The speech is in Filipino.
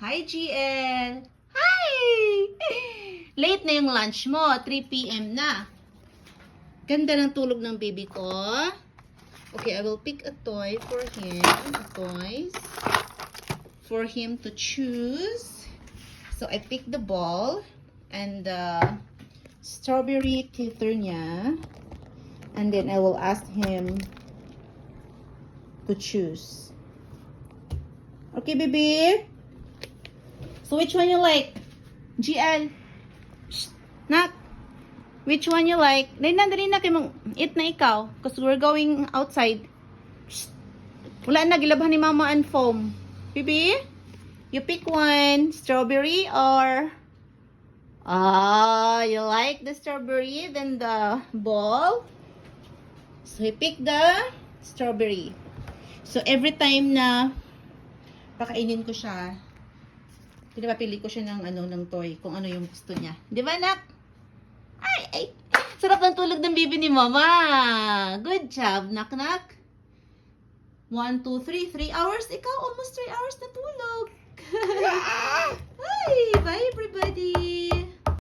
Hi, GL! Hi! Late na yung lunch mo. 3 p.m. na. Ganda ng tulog ng baby ko. Okay, I will pick a toy for him. A toys. For him to choose. So, I pick the ball. And the strawberry teether niya. And then, I will ask him to choose. Okay, baby? So, which one you like? GL? Shh, Nak? Which one you like? Dali na kayo mong eat na ikaw. Because we're going outside. Shh. Wala na, gilabhan ni mama and foam. Baby? You pick one. Strawberry or... Ah, you like the strawberry than the ball? So, he picked the strawberry. So, every time na pakainin ko siya, pinapapili ko siya ng toy, kung ano yung gusto niya. Di ba, nak? Ay! Sarap ng tulog ng baby ni mama. Good job, nak. 1, 2, 3. 3 hours. Ikaw, almost 3 hours na tulog. Hi! Bye, everybody!